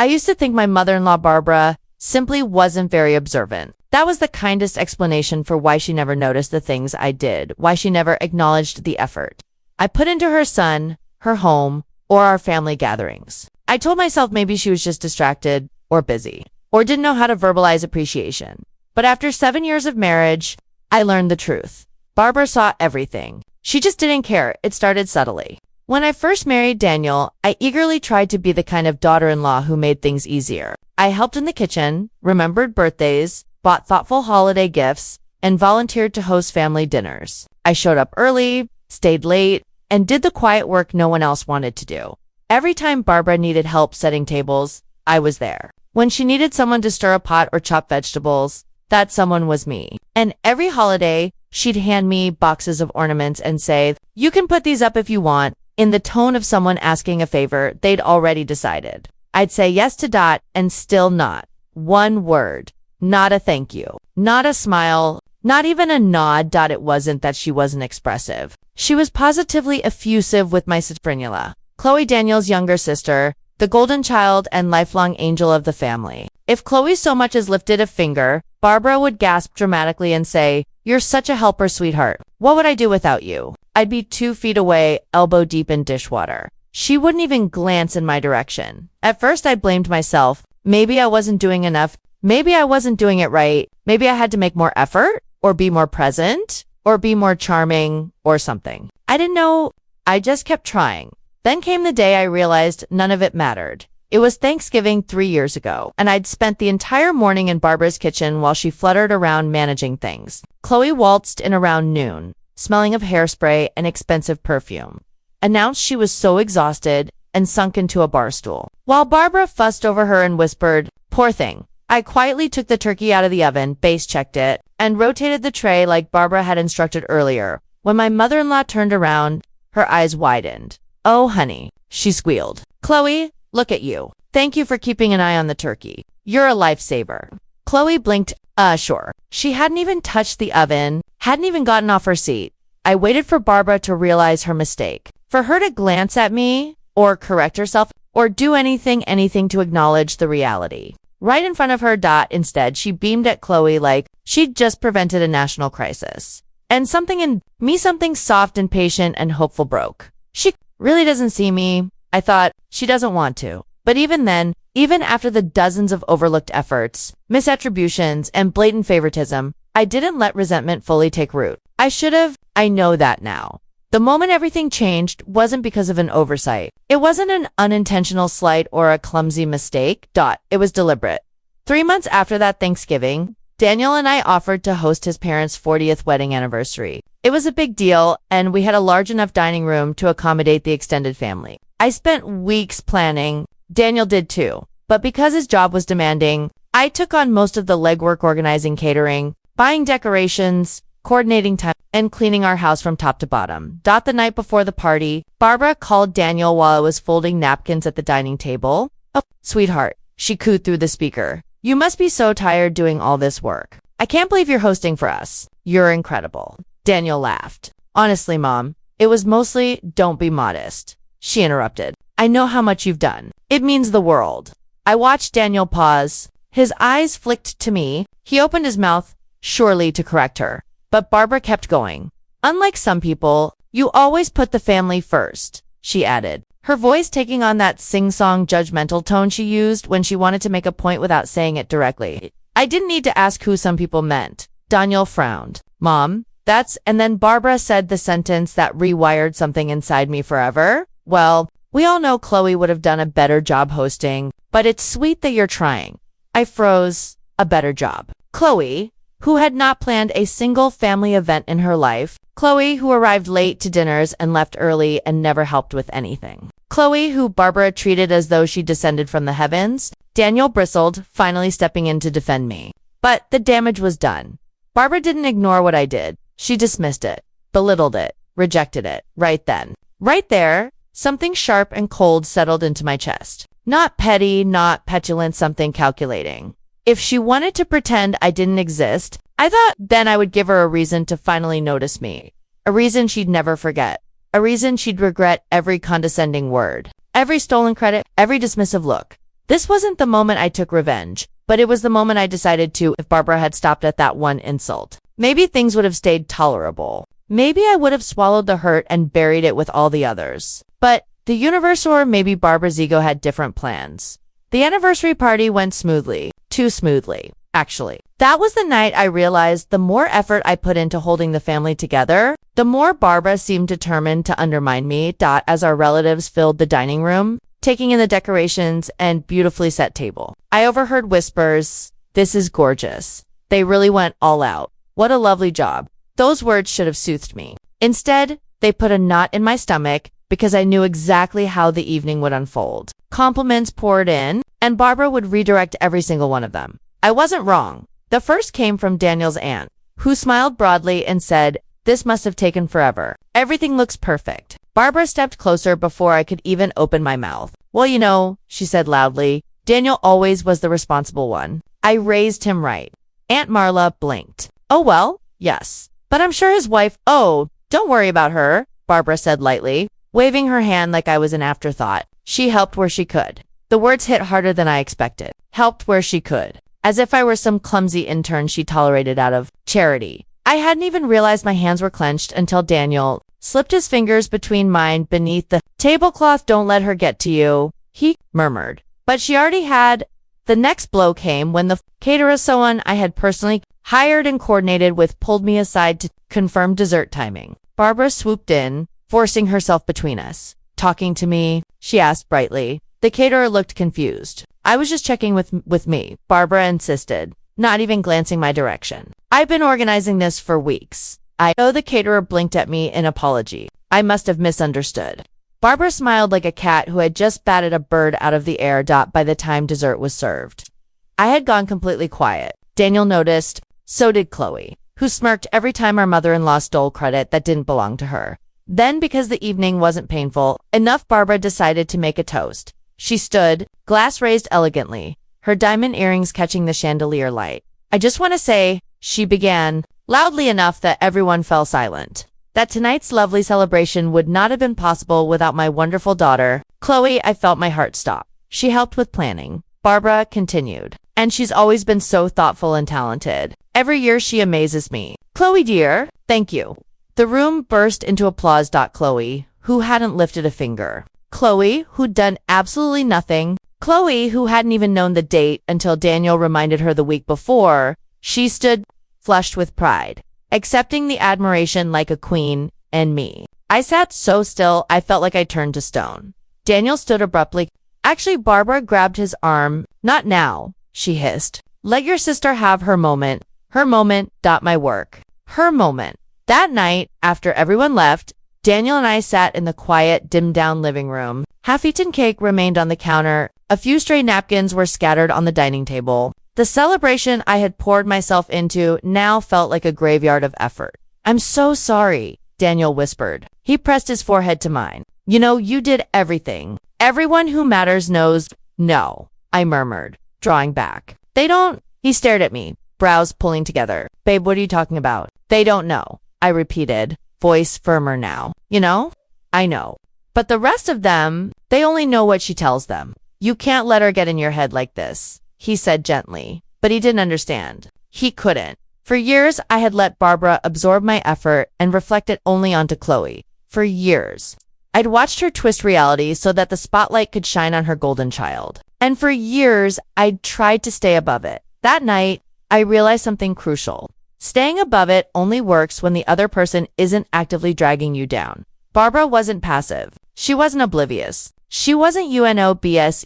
I used to think my mother-in-law Barbara simply wasn't very observant. That was the kindest explanation for why she never noticed the things I did, why she never acknowledged the effort I put into her son, her home, or our family gatherings. I told myself maybe she was just distracted or busy, or didn't know how to verbalize appreciation. But after 7 years of marriage, I learned the truth. Barbara saw everything. She just didn't care. It started subtly. When I first married Daniel, I eagerly tried to be the kind of daughter-in-law who made things easier. I helped in the kitchen, remembered birthdays, bought thoughtful holiday gifts, and volunteered to host family dinners. I showed up early, stayed late, and did the quiet work no one else wanted to do. Every time Barbara needed help setting tables, I was there. When she needed someone to stir a pot or chop vegetables, that someone was me. And every holiday, she'd hand me boxes of ornaments and say, "You can put these up if you want," in the tone of someone asking a favor they'd already decided. I'd say yes to Dot and still not one word, not a thank you, not a smile, not even a nod. It wasn't that she wasn't expressive. She was positively effusive with my sister, Chloe, Daniel's younger sister, the golden child and lifelong angel of the family. If Chloe so much as lifted a finger, Barbara would gasp dramatically and say, "You're such a helper, sweetheart. What would I do without you?" I'd be 2 feet away, elbow deep in dishwater. She wouldn't even glance in my direction. At first, I blamed myself. Maybe I wasn't doing enough. Maybe I wasn't doing it right. Maybe I had to make more effort, or be more present, or be more charming, or something. I didn't know. I just kept trying. Then came the day I realized none of it mattered. It was Thanksgiving 3 years ago, and I'd spent the entire morning in Barbara's kitchen while she fluttered around managing things. Chloe waltzed in around noon, smelling of hairspray and expensive perfume, announced she was so exhausted, and sunk into a bar stool. While Barbara fussed over her and whispered, "Poor thing," I quietly took the turkey out of the oven, base-checked it, and rotated the tray like Barbara had instructed earlier. When my mother-in-law turned around, her eyes widened. "Oh, honey," she squealed. "Chloe, look at you. Thank you for keeping an eye on the turkey. You're a lifesaver." Chloe blinked, sure. She hadn't even touched the oven, hadn't even gotten off her seat. I waited for Barbara to realize her mistake, for her to glance at me, or correct herself, or do anything to acknowledge the reality. Right in front of her, instead, she beamed at Chloe like she'd just prevented a national crisis. And something in me, something soft and patient and hopeful broke. She really doesn't see me. I thought, she doesn't want to. But even then, even after the dozens of overlooked efforts, misattributions, and blatant favoritism, I didn't let resentment fully take root. I should have. I know that now. The moment everything changed wasn't because of an oversight. It wasn't an unintentional slight or a clumsy mistake. It was deliberate. 3 months after that Thanksgiving, Daniel and I offered to host his parents' 40th wedding anniversary. It was a big deal, and we had a large enough dining room to accommodate the extended family. I spent weeks planning. Daniel did too. But because his job was demanding, I took on most of the legwork, organizing catering, buying decorations, coordinating time, and cleaning our house from top to bottom. The night before the party, Barbara called Daniel while I was folding napkins at the dining table. "Oh, sweetheart," she cooed through the speaker. "You must be so tired doing all this work. I can't believe you're hosting for us. You're incredible." Daniel laughed. "Honestly, Mom, it was mostly don't be modest." She interrupted. "I know how much you've done. It means the world." I watched Daniel pause. His eyes flicked to me. He opened his mouth, surely to correct her. But Barbara kept going. "Unlike some people, you always put the family first," she added, her voice taking on that sing-song judgmental tone she used when she wanted to make a point without saying it directly. I didn't need to ask who some people meant. Daniel frowned. "Mom, that's..." And then Barbara said the sentence that rewired something inside me forever. "Well, we all know Chloe would have done a better job hosting, but it's sweet that you're trying." I froze. A better job. Chloe, who had not planned a single family event in her life. Chloe, who arrived late to dinners and left early and never helped with anything. Chloe, who Barbara treated as though she descended from the heavens. Daniel bristled, finally stepping in to defend me. But the damage was done. Barbara didn't ignore what I did. She dismissed it, belittled it, rejected it, right then. Right there, something sharp and cold settled into my chest. Not petty, not petulant, something calculating. If she wanted to pretend I didn't exist, I thought then I would give her a reason to finally notice me. A reason she'd never forget. A reason she'd regret every condescending word, every stolen credit, every dismissive look. This wasn't the moment I took revenge, but it was the moment I decided to. If Barbara had stopped at that one insult, maybe things would have stayed tolerable. Maybe I would have swallowed the hurt and buried it with all the others. But the universe, or maybe Barbara's ego, had different plans. The anniversary party went smoothly. Too smoothly, actually. That was the night I realized the more effort I put into holding the family together, the more Barbara seemed determined to undermine me. As our relatives filled the dining room, taking in the decorations and beautifully set table, I overheard whispers, "This is gorgeous. They really went all out. What a lovely job." Those words should have soothed me. Instead, they put a knot in my stomach because I knew exactly how the evening would unfold. Compliments poured in, and Barbara would redirect every single one of them. I wasn't wrong. The first came from Daniel's aunt, who smiled broadly and said, "This must have taken forever. Everything looks perfect." Barbara stepped closer before I could even open my mouth. "Well, you know," she said loudly, "Daniel always was the responsible one. I raised him right." Aunt Marla blinked. "Oh, well, yes. But I'm sure his wife—" "Oh, don't worry about her," Barbara said lightly, waving her hand like I was an afterthought. "She helped where she could." The words hit harder than I expected. Helped where she could. As if I were some clumsy intern she tolerated out of charity. I hadn't even realized my hands were clenched until Daniel slipped his fingers between mine beneath the tablecloth. "Don't let her get to you," he murmured. But she already had. The next blow came when the caterer, someone I had personally hired and coordinated with, pulled me aside to confirm dessert timing. Barbara swooped in, forcing herself between us. "Talking to me?" she asked brightly. The caterer looked confused. "I was just checking with me," Barbara insisted, not even glancing my direction. "I've been organizing this for weeks." The caterer blinked at me in apology. I must have misunderstood. Barbara smiled like a cat who had just batted a bird out of the air. By the time dessert was served, I had gone completely quiet. Daniel noticed. So did Chloe, who smirked every time our mother-in-law stole credit that didn't belong to her. Then, because the evening wasn't painful enough, Barbara decided to make a toast. She stood, glass raised elegantly, her diamond earrings catching the chandelier light. "I just want to say," she began, loudly enough that everyone fell silent, "that tonight's lovely celebration would not have been possible without my wonderful daughter, Chloe." I felt my heart stop. "She helped with planning," Barbara continued, "and she's always been so thoughtful and talented. Every year she amazes me." "Chloe, dear, thank you." The room burst into applause. Chloe, who hadn't lifted a finger. Chloe, who'd done absolutely nothing. Chloe, who hadn't even known the date until Daniel reminded her the week before. She stood, flushed with pride, accepting the admiration like a queen, and me. I sat so still I felt like I turned to stone. Daniel stood abruptly. Actually, Barbara grabbed his arm. "Not now," she hissed. "Let your sister have her moment. Her moment. My work. Her moment." That night, after everyone left, Daniel and I sat in the quiet, dimmed-down living room. Half-eaten cake remained on the counter. A few stray napkins were scattered on the dining table. The celebration I had poured myself into now felt like a graveyard of effort. "I'm so sorry," Daniel whispered. He pressed his forehead to mine. "You know, you did everything. Everyone who matters knows." "No," I murmured, drawing back. "They don't." He stared at me, brows pulling together. "Babe, what are you talking about?" "They don't know," I repeated, voice firmer now. "You know?" "I know. But the rest of them, they only know what she tells them." "You can't let her get in your head like this," he said gently. But he didn't understand. He couldn't. For years, I had let Barbara absorb my effort and reflect it only onto Chloe. For years. I'd watched her twist reality so that the spotlight could shine on her golden child. And for years, I'd tried to stay above it. That night, I realized something crucial. Staying above it only works when the other person isn't actively dragging you down. Barbara wasn't passive. She wasn't oblivious. She wasn't unobservant.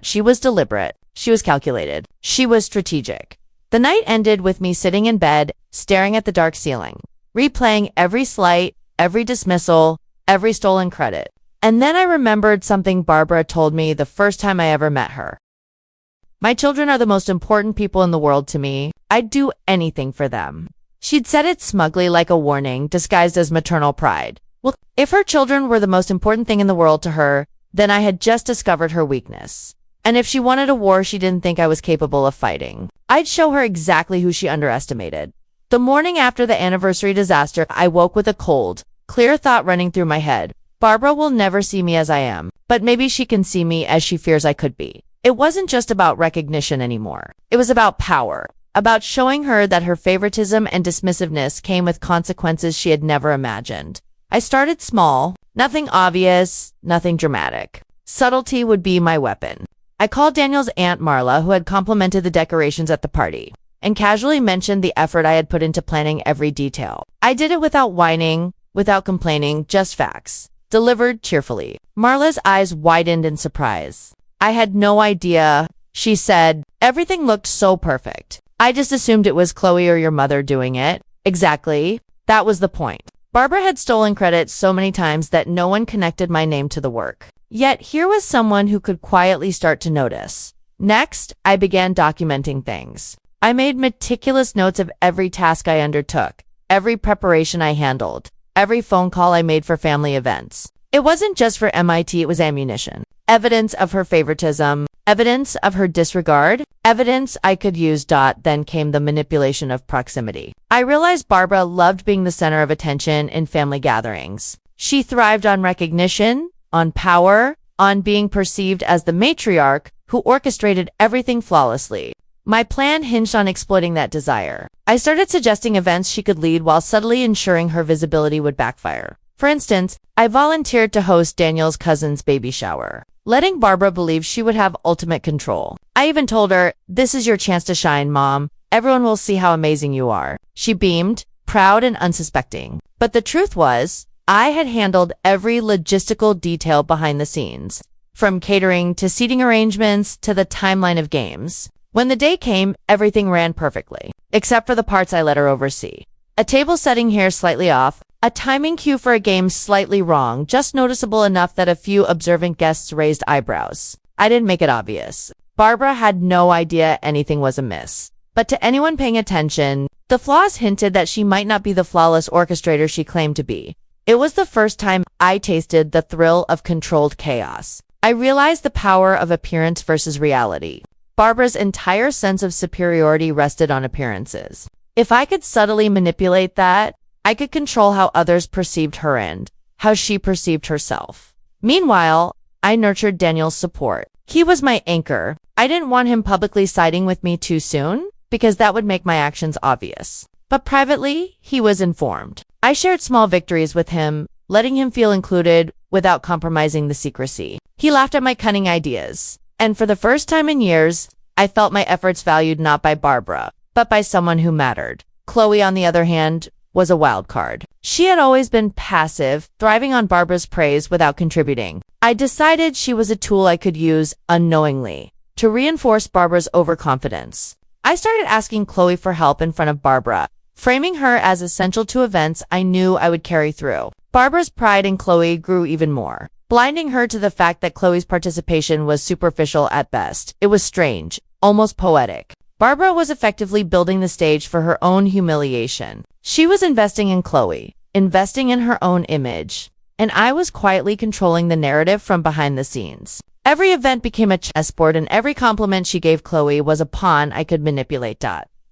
She was deliberate. She was calculated. She was strategic. The night ended with me sitting in bed, staring at the dark ceiling, replaying every slight, every dismissal, every stolen credit. And then I remembered something Barbara told me the first time I ever met her. "My children are the most important people in the world to me. I'd do anything for them." She'd said it smugly, like a warning, disguised as maternal pride. Well, if her children were the most important thing in the world to her, then I had just discovered her weakness. And if she wanted a war she didn't think I was capable of fighting, I'd show her exactly who she underestimated. The morning after the anniversary disaster, I woke with a cold, clear thought running through my head. Barbara will never see me as I am, but maybe she can see me as she fears I could be. It wasn't just about recognition anymore. It was about power, about showing her that her favoritism and dismissiveness came with consequences she had never imagined. I started small, nothing obvious, nothing dramatic. Subtlety would be my weapon. I called Daniel's Aunt Marla, who had complimented the decorations at the party, and casually mentioned the effort I had put into planning every detail. I did it without whining, without complaining, just facts, delivered cheerfully. Marla's eyes widened in surprise. I had no idea, she said. Everything looked so perfect. I just assumed it was Chloe or your mother doing it. Exactly. That was the point. Barbara had stolen credit so many times that no one connected my name to the work. Yet here was someone who could quietly start to notice. Next, I began documenting things. I made meticulous notes of every task I undertook, every preparation I handled, every phone call I made for family events. It wasn't just for MIT, it was ammunition. Evidence of her favoritism, evidence of her disregard, evidence I could use. Then came the manipulation of proximity. I realized Barbara loved being the center of attention in family gatherings. She thrived on recognition, on power, on being perceived as the matriarch who orchestrated everything flawlessly. My plan hinged on exploiting that desire. I started suggesting events she could lead while subtly ensuring her visibility would backfire. For instance, I volunteered to host Daniel's cousin's baby shower, letting Barbara believe she would have ultimate control. I even told her, "This is your chance to shine, Mom. Everyone will see how amazing you are." She beamed, proud and unsuspecting. But the truth was, I had handled every logistical detail behind the scenes, from catering to seating arrangements to the timeline of games. When the day came, everything ran perfectly, except for the parts I let her oversee. A table setting here slightly off, a timing cue for a game slightly wrong, just noticeable enough that a few observant guests raised eyebrows. I didn't make it obvious. Barbara had no idea anything was amiss. But to anyone paying attention, the flaws hinted that she might not be the flawless orchestrator she claimed to be. It was the first time I tasted the thrill of controlled chaos. I realized the power of appearance versus reality. Barbara's entire sense of superiority rested on appearances. If I could subtly manipulate that, I could control how others perceived her and how she perceived herself. Meanwhile, I nurtured Daniel's support. He was my anchor. I didn't want him publicly siding with me too soon, because that would make my actions obvious. But privately, he was informed. I shared small victories with him, letting him feel included without compromising the secrecy. He laughed at my cunning ideas. And for the first time in years, I felt my efforts valued not by Barbara, but by someone who mattered. Chloe, on the other hand, was a wild card. She had always been passive, thriving on Barbara's praise without contributing. I decided she was a tool I could use unknowingly to reinforce Barbara's overconfidence. I started asking Chloe for help in front of Barbara, framing her as essential to events I knew I would carry through. Barbara's pride in Chloe grew even more, blinding her to the fact that Chloe's participation was superficial at best. It was strange, almost poetic. Barbara was effectively building the stage for her own humiliation. She was investing in Chloe, investing in her own image, and I was quietly controlling the narrative from behind the scenes. Every event became a chessboard, and every compliment she gave Chloe was a pawn I could manipulate.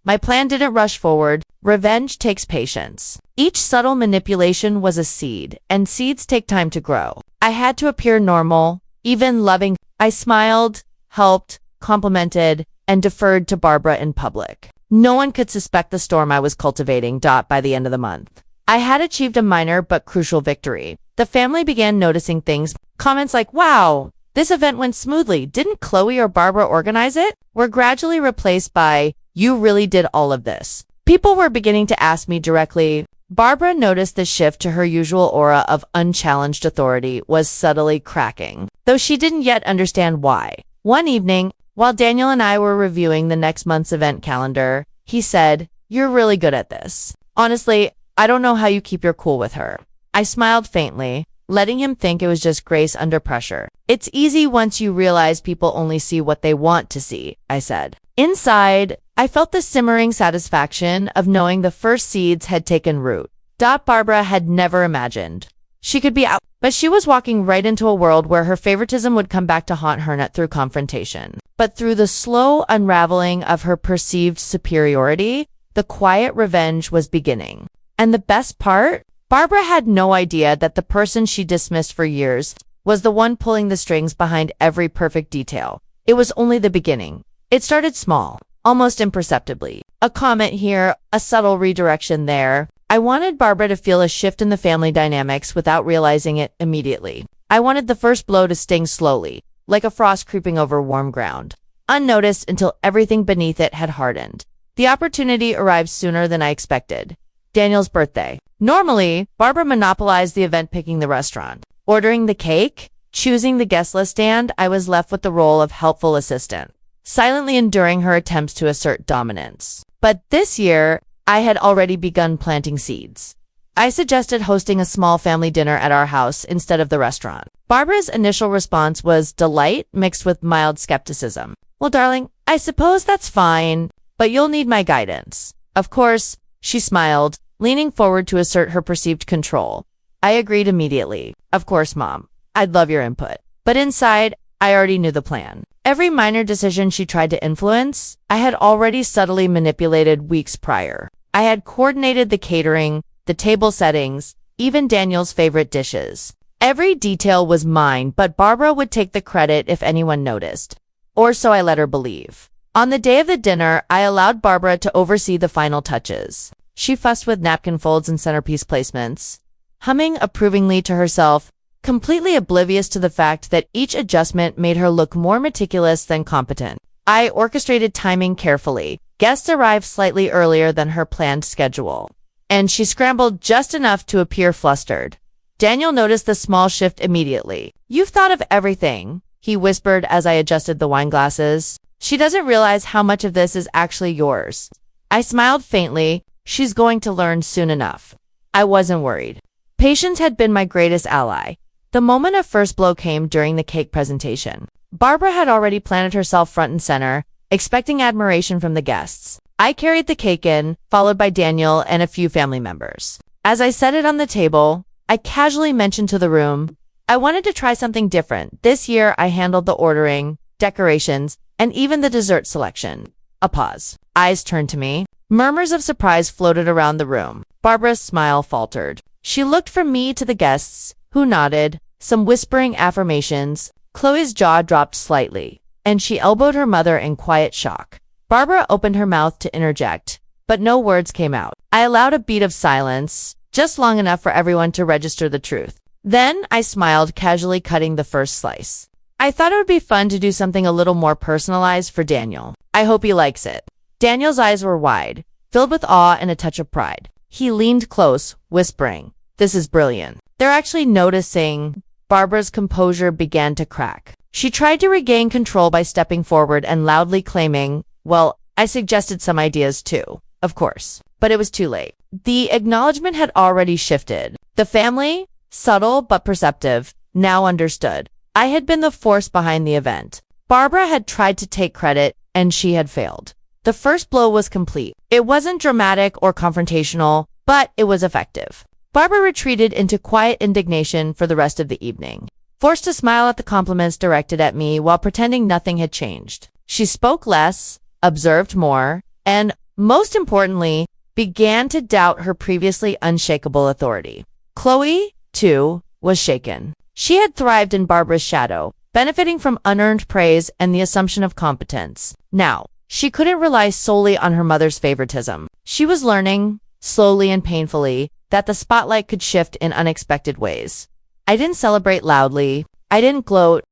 My plan didn't rush forward. Revenge takes patience. Each subtle manipulation was a seed, and seeds take time to grow. I had to appear normal, even loving. I smiled, helped, complimented, and deferred to Barbara in public. No one could suspect the storm I was cultivating. By the end of the month, I had achieved a minor but crucial victory. The family began noticing things. Comments like, "Wow, this event went smoothly. Didn't Chloe or Barbara organize it?" were gradually replaced by, "You really did all of this." People were beginning to ask me directly. Barbara noticed the shift to her usual aura of unchallenged authority was subtly cracking, though she didn't yet understand why. One evening, while Daniel and I were reviewing the next month's event calendar, he said, "You're really good at this. Honestly, I don't know how you keep your cool with her." I smiled faintly, letting him think it was just grace under pressure. "It's easy once you realize people only see what they want to see," I said. Inside, I felt the simmering satisfaction of knowing the first seeds had taken root. Barbara had never imagined she could be out, but she was walking right into a world where her favoritism would come back to haunt her, not through confrontation, but through the slow unraveling of her perceived superiority. The quiet revenge was beginning. And the best part, Barbara had no idea that the person she dismissed for years was the one pulling the strings behind every perfect detail. It was only the beginning. It started small, almost imperceptibly. A comment here, a subtle redirection there. I wanted Barbara to feel a shift in the family dynamics without realizing it immediately. I wanted the first blow to sting slowly, like a frost creeping over warm ground, unnoticed until everything beneath it had hardened. The opportunity arrived sooner than I expected. Daniel's birthday. Normally, Barbara monopolized the event, picking the restaurant, ordering the cake, choosing the guest list, and I was left with the role of helpful assistant, silently enduring her attempts to assert dominance. But this year, I had already begun planting seeds. I suggested hosting a small family dinner at our house instead of the restaurant. Barbara's initial response was delight mixed with mild skepticism. Well, darling, I suppose that's fine, but you'll need my guidance. Of course, she smiled, leaning forward to assert her perceived control. I agreed immediately. Of course, Mom. I'd love your input. But inside, I already knew the plan. Every minor decision she tried to influence, I had already subtly manipulated weeks prior. I had coordinated the catering, the table settings, even Daniel's favorite dishes. Every detail was mine, but Barbara would take the credit if anyone noticed. Or so I let her believe. On the day of the dinner, I allowed Barbara to oversee the final touches. She fussed with napkin folds and centerpiece placements, humming approvingly to herself, completely oblivious to the fact that each adjustment made her look more meticulous than competent. I orchestrated timing carefully. Guests arrived slightly earlier than her planned schedule, and she scrambled just enough to appear flustered. Daniel noticed the small shift immediately. "You've thought of everything," he whispered as I adjusted the wine glasses. "She doesn't realize how much of this is actually yours." I smiled faintly. She's going to learn soon enough. I wasn't worried. Patience had been my greatest ally. The moment of first blow came during the cake presentation. Barbara had already planted herself front and center, expecting admiration from the guests. I carried the cake in, followed by Daniel and a few family members. As I set it on the table, I casually mentioned to the room, I wanted to try something different. This year, I handled the ordering, decorations, and even the dessert selection. A pause. Eyes turned to me. Murmurs of surprise floated around the room. Barbara's smile faltered. She looked from me to the guests, who nodded, some whispering affirmations. Chloe's jaw dropped slightly, and she elbowed her mother in quiet shock. Barbara opened her mouth to interject, but no words came out. I allowed a beat of silence, just long enough for everyone to register the truth. Then I smiled, casually cutting the first slice. I thought it would be fun to do something a little more personalized for Daniel. I hope he likes it. Daniel's eyes were wide, filled with awe and a touch of pride. He leaned close, whispering, "This is brilliant." They're actually noticing. Barbara's composure began to crack. She tried to regain control by stepping forward and loudly claiming, "Well, I suggested some ideas too, of course." But it was too late. The acknowledgement had already shifted. The family, subtle but perceptive, now understood. I had been the force behind the event. Barbara had tried to take credit, and she had failed. The first blow was complete. It wasn't dramatic or confrontational, but it was effective. Barbara retreated into quiet indignation for the rest of the evening, forced to smile at the compliments directed at me while pretending nothing had changed. She spoke less, observed more, and, most importantly, began to doubt her previously unshakable authority. Chloe, too, was shaken. She had thrived in Barbara's shadow, benefiting from unearned praise and the assumption of competence. Now, she couldn't rely solely on her mother's favoritism. She was learning, slowly and painfully, that the spotlight could shift in unexpected ways. I didn't celebrate loudly. I didn't gloat.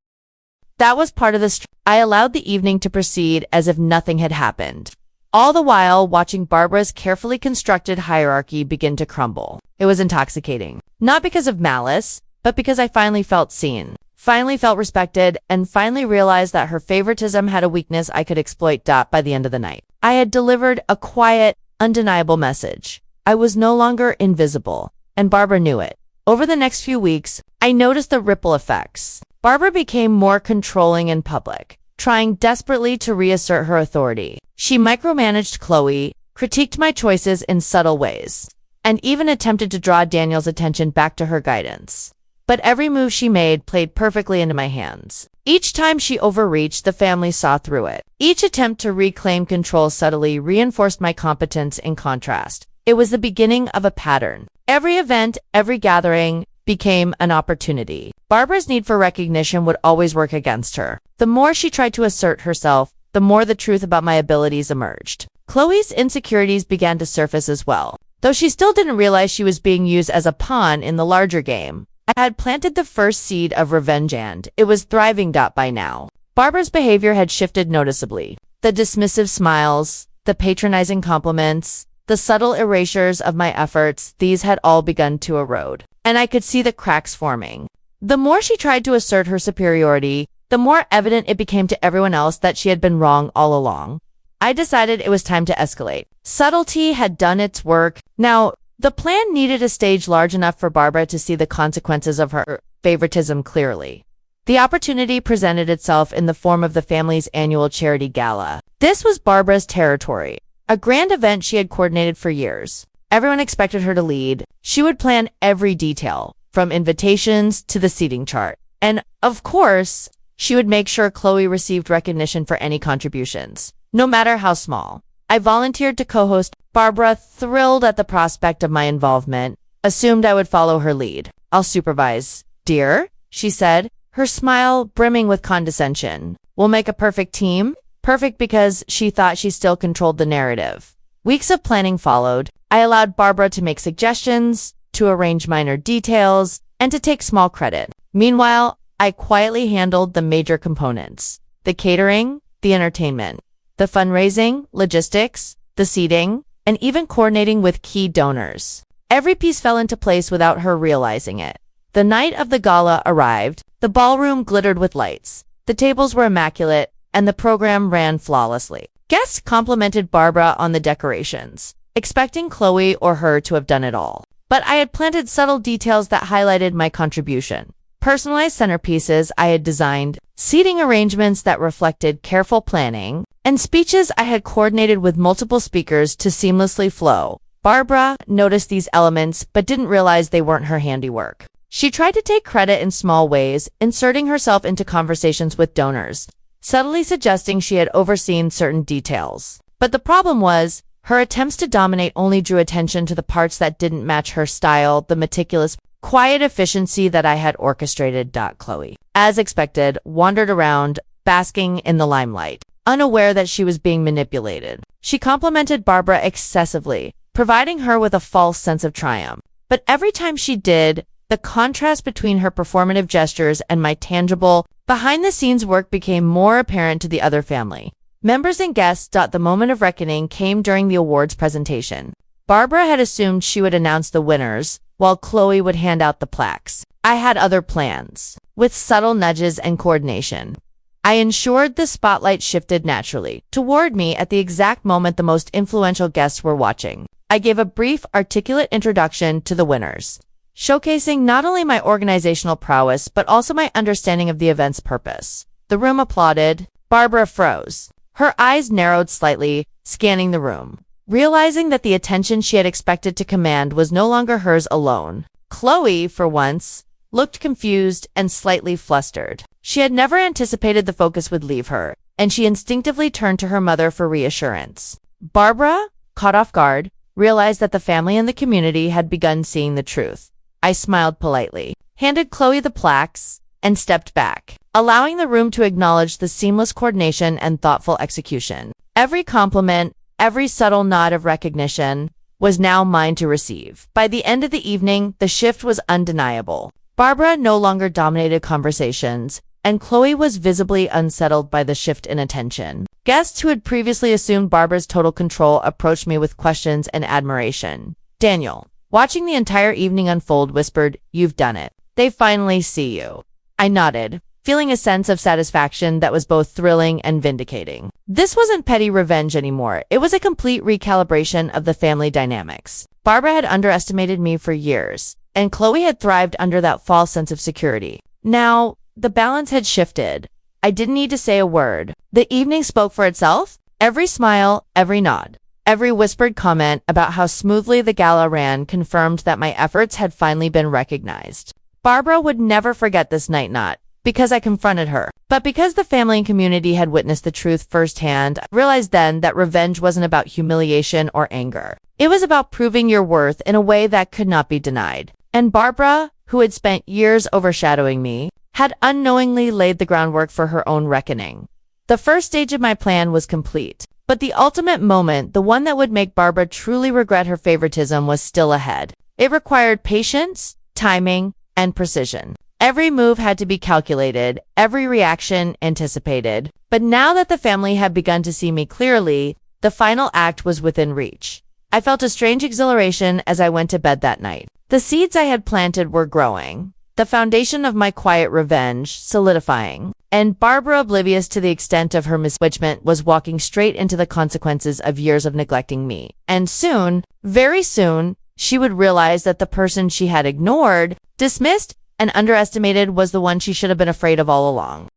That was part of the I allowed the evening to proceed as if nothing had happened, all the while watching Barbara's carefully constructed hierarchy begin to crumble. It was intoxicating, not because of malice, but because I finally felt seen, finally felt respected, and finally realized that her favoritism had a weakness I could exploit. By the end of the night, I had delivered a quiet, undeniable message. I was no longer invisible, and Barbara knew it. Over the next few weeks, I noticed the ripple effects. Barbara became more controlling in public, trying desperately to reassert her authority. She micromanaged Chloe, critiqued my choices in subtle ways, and even attempted to draw Daniel's attention back to her guidance. But every move she made played perfectly into my hands. Each time she overreached, the family saw through it. Each attempt to reclaim control subtly reinforced my competence in contrast. It was the beginning of a pattern. Every event, every gathering became an opportunity. Barbara's need for recognition would always work against her. The more she tried to assert herself, the more the truth about my abilities emerged. Chloe's insecurities began to surface as well. Though she still didn't realize she was being used as a pawn in the larger game, I had planted the first seed of revenge and it was thriving by now. Barbara's behavior had shifted noticeably. The dismissive smiles, the patronizing compliments, the subtle erasures of my efforts, these had all begun to erode, and I could see the cracks forming. The more she tried to assert her superiority, the more evident it became to everyone else that she had been wrong all along. I decided it was time to escalate. Subtlety had done its work. Now, the plan needed a stage large enough for Barbara to see the consequences of her favoritism clearly. The opportunity presented itself in the form of the family's annual charity gala. This was Barbara's territory, a grand event she had coordinated for years. Everyone expected her to lead. She would plan every detail, from invitations to the seating chart. And, of course, she would make sure Chloe received recognition for any contributions, no matter how small. I volunteered to co-host. Barbara, thrilled at the prospect of my involvement, assumed I would follow her lead. "I'll supervise, dear," she said, her smile brimming with condescension. "We'll make a perfect team." Perfect because she thought she still controlled the narrative. Weeks of planning followed. I allowed Barbara to make suggestions, to arrange minor details, and to take small credit. Meanwhile, I quietly handled the major components: the catering, the entertainment, the fundraising, logistics, the seating, and even coordinating with key donors. Every piece fell into place without her realizing it. The night of the gala arrived. The ballroom glittered with lights. The tables were immaculate, and the program ran flawlessly. Guests complimented Barbara on the decorations, expecting Chloe or her to have done it all. But I had planted subtle details that highlighted my contribution. Personalized centerpieces I had designed, seating arrangements that reflected careful planning, and speeches I had coordinated with multiple speakers to seamlessly flow. Barbara noticed these elements but didn't realize they weren't her handiwork. She tried to take credit in small ways, inserting herself into conversations with donors, subtly suggesting she had overseen certain details. But the problem was, her attempts to dominate only drew attention to the parts that didn't match her style, the meticulous, quiet efficiency that I had orchestrated. Chloe, as expected, wandered around, basking in the limelight, unaware that she was being manipulated. She complimented Barbara excessively, providing her with a false sense of triumph. But every time she did, the contrast between her performative gestures and my tangible, behind-the-scenes work became more apparent to the other family members and guests. The moment of reckoning came during the awards presentation. Barbara had assumed she would announce the winners, while Chloe would hand out the plaques. I had other plans. With subtle nudges and coordination, I ensured the spotlight shifted naturally toward me at the exact moment the most influential guests were watching. I gave a brief, articulate introduction to the winners, showcasing not only my organizational prowess but also my understanding of the event's purpose. The room applauded. Barbara froze. Her eyes narrowed slightly, scanning the room, realizing that the attention she had expected to command was no longer hers alone. Chloe, for once, looked confused and slightly flustered. She had never anticipated the focus would leave her, and she instinctively turned to her mother for reassurance. Barbara, caught off guard, realized that the family and the community had begun seeing the truth. I smiled politely, handed Chloe the plaques, and stepped back, allowing the room to acknowledge the seamless coordination and thoughtful execution. Every compliment, every subtle nod of recognition was now mine to receive. By the end of the evening, the shift was undeniable. Barbara no longer dominated conversations, and Chloe was visibly unsettled by the shift in attention. Guests who had previously assumed Barbara's total control approached me with questions and admiration. Daniel, watching the entire evening unfold, whispered, "You've done it. They finally see you." I nodded, feeling a sense of satisfaction that was both thrilling and vindicating. This wasn't petty revenge anymore. It was a complete recalibration of the family dynamics. Barbara had underestimated me for years, and Chloe had thrived under that false sense of security. Now, the balance had shifted. I didn't need to say a word. The evening spoke for itself. Every smile, every nod, every whispered comment about how smoothly the gala ran confirmed that my efforts had finally been recognized. Barbara would never forget this night, not because I confronted her, but because the family and community had witnessed the truth firsthand. I realized then that revenge wasn't about humiliation or anger. It was about proving your worth in a way that could not be denied. And Barbara, who had spent years overshadowing me, had unknowingly laid the groundwork for her own reckoning. The first stage of my plan was complete, but the ultimate moment, the one that would make Barbara truly regret her favoritism, was still ahead. It required patience, timing, and precision. Every move had to be calculated, every reaction anticipated. But now that the family had begun to see me clearly, the final act was within reach. I felt a strange exhilaration as I went to bed that night. The seeds I had planted were growing, the foundation of my quiet revenge solidifying, and Barbara, oblivious to the extent of her misjudgment, was walking straight into the consequences of years of neglecting me. And soon, very soon, she would realize that the person she had ignored, dismissed, and underestimated was the one she should have been afraid of all along.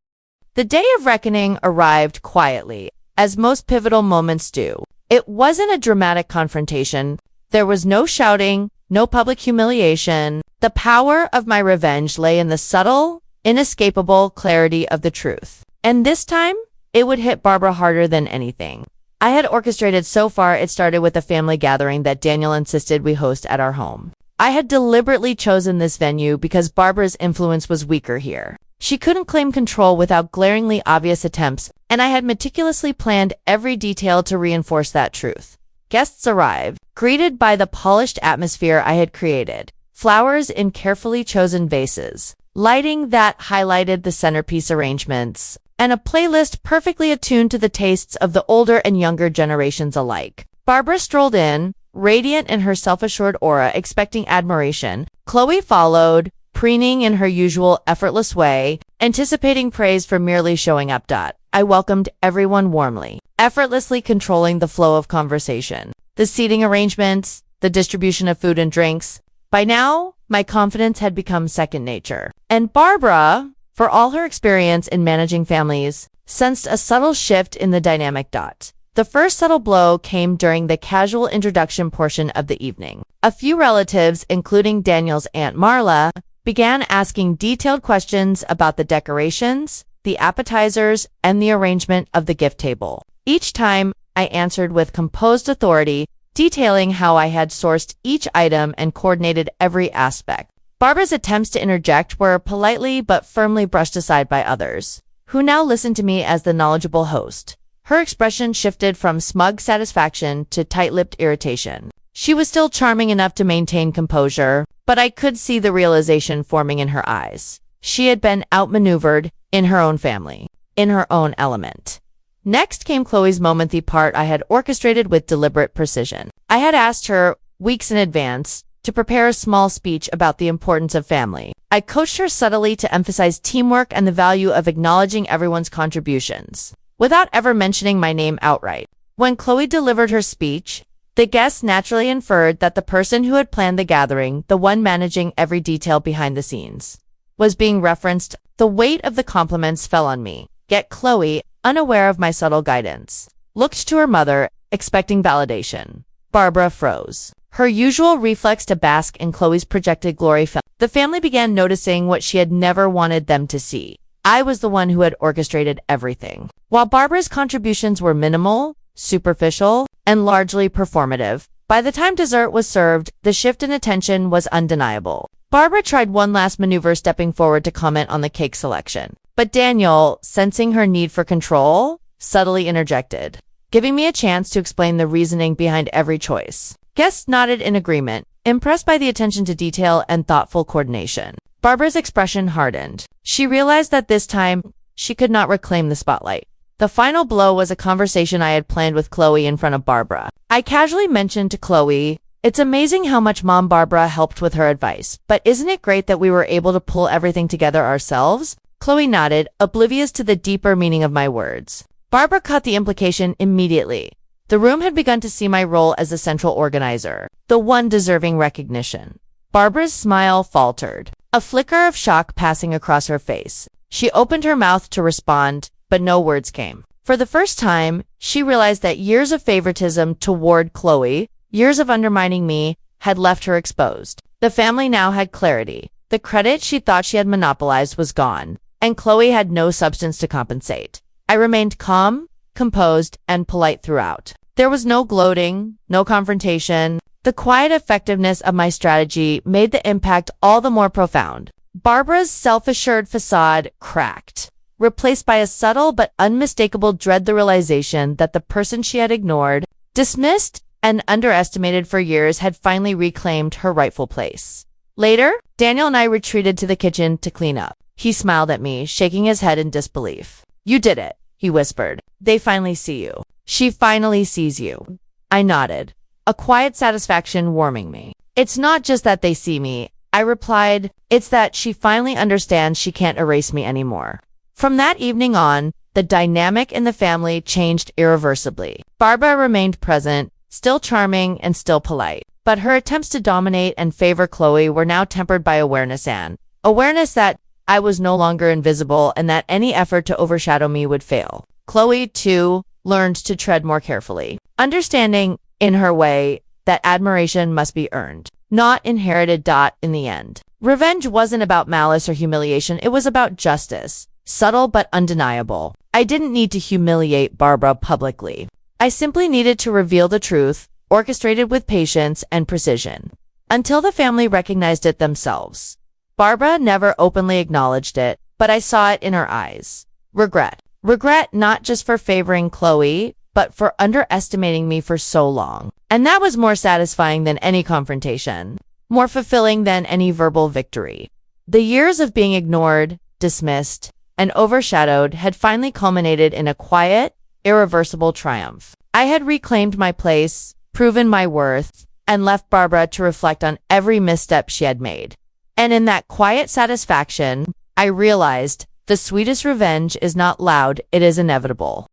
The day of reckoning arrived quietly, as most pivotal moments do. It wasn't a dramatic confrontation. There was no shouting, no public humiliation. The power of my revenge lay in the subtle, inescapable clarity of the truth. And this time, it would hit Barbara harder than anything I had orchestrated so far. It started with a family gathering that Daniel insisted we host at our home. I had deliberately chosen this venue because Barbara's influence was weaker here. She couldn't claim control without glaringly obvious attempts, and I had meticulously planned every detail to reinforce that truth. Guests arrived, greeted by the polished atmosphere I had created, flowers in carefully chosen vases, lighting that highlighted the centerpiece arrangements, and a playlist perfectly attuned to the tastes of the older and younger generations alike. Barbara strolled in, radiant in her self-assured aura, expecting admiration. Chloe followed, preening in her usual effortless way, anticipating praise for merely showing up. I welcomed everyone warmly, effortlessly controlling the flow of conversation, the seating arrangements, the distribution of food and drinks. By now, my confidence had become second nature. And Barbara, for all her experience in managing families, sensed a subtle shift in the dynamic. The first subtle blow came during the casual introduction portion of the evening. A few relatives, including Daniel's Aunt Marla, began asking detailed questions about the decorations, the appetizers, and the arrangement of the gift table. Each time, I answered with composed authority, detailing how I had sourced each item and coordinated every aspect. Barbara's attempts to interject were politely but firmly brushed aside by others, who now listened to me as the knowledgeable host. Her expression shifted from smug satisfaction to tight-lipped irritation. She was still charming enough to maintain composure, but I could see the realization forming in her eyes. She had been outmaneuvered in her own family, in her own element. Next came Chloe's moment, the part I had orchestrated with deliberate precision. I had asked her, weeks in advance, to prepare a small speech about the importance of family. I coached her subtly to emphasize teamwork and the value of acknowledging everyone's contributions, without ever mentioning my name outright. When Chloe delivered her speech, the guests naturally inferred that the person who had planned the gathering, the one managing every detail behind the scenes, was being referenced. The weight of the compliments fell on me, yet Chloe, unaware of my subtle guidance, looked to her mother, expecting validation. Barbara froze. Her usual reflex to bask in Chloe's projected glory fell. The family began noticing what she had never wanted them to see. I was the one who had orchestrated everything. While Barbara's contributions were minimal, superficial, and largely performative, by the time dessert was served, the shift in attention was undeniable. Barbara tried one last maneuver, stepping forward to comment on the cake selection. But Daniel, sensing her need for control, subtly interjected, giving me a chance to explain the reasoning behind every choice. Guests nodded in agreement, impressed by the attention to detail and thoughtful coordination. Barbara's expression hardened. She realized that this time, she could not reclaim the spotlight. The final blow was a conversation I had planned with Chloe in front of Barbara. I casually mentioned to Chloe, "It's amazing how much Mom Barbara helped with her advice, but isn't it great that we were able to pull everything together ourselves?" Chloe nodded, oblivious to the deeper meaning of my words. Barbara caught the implication immediately. The room had begun to see my role as the central organizer, the one deserving recognition. Barbara's smile faltered, a flicker of shock passing across her face. She opened her mouth to respond, but no words came. For the first time, she realized that years of favoritism toward Chloe, years of undermining me, had left her exposed. The family now had clarity. The credit she thought she had monopolized was gone, and Chloe had no substance to compensate. I remained calm, composed, and polite throughout. There was no gloating, no confrontation. The quiet effectiveness of my strategy made the impact all the more profound. Barbara's self-assured facade cracked, replaced by a subtle but unmistakable dread, the realization that the person she had ignored, dismissed, and underestimated for years had finally reclaimed her rightful place. Later, Daniel and I retreated to the kitchen to clean up. He smiled at me, shaking his head in disbelief. "You did it," he whispered. "They finally see you. She finally sees you." I nodded, a quiet satisfaction warming me. "It's not just that they see me," I replied. "It's that she finally understands she can't erase me anymore." From that evening on, the dynamic in the family changed irreversibly. Barbara remained present, still charming and still polite, but her attempts to dominate and favor Chloe were now tempered by awareness that I was no longer invisible and that any effort to overshadow me would fail. Chloe, too, learned to tread more carefully, understanding, in her way, that admiration must be earned, not inherited. In the end, revenge wasn't about malice or humiliation, it was about justice, subtle but undeniable. I didn't need to humiliate Barbara publicly. I simply needed to reveal the truth, orchestrated with patience and precision, until the family recognized it themselves. Barbara never openly acknowledged it, but I saw it in her eyes. Regret. Regret not just for favoring Chloe, but for underestimating me for so long. And that was more satisfying than any confrontation, more fulfilling than any verbal victory. The years of being ignored, dismissed, and overshadowed had finally culminated in a quiet, irreversible triumph. I had reclaimed my place, proven my worth, and left Barbara to reflect on every misstep she had made. And in that quiet satisfaction, I realized the sweetest revenge is not loud, it is inevitable.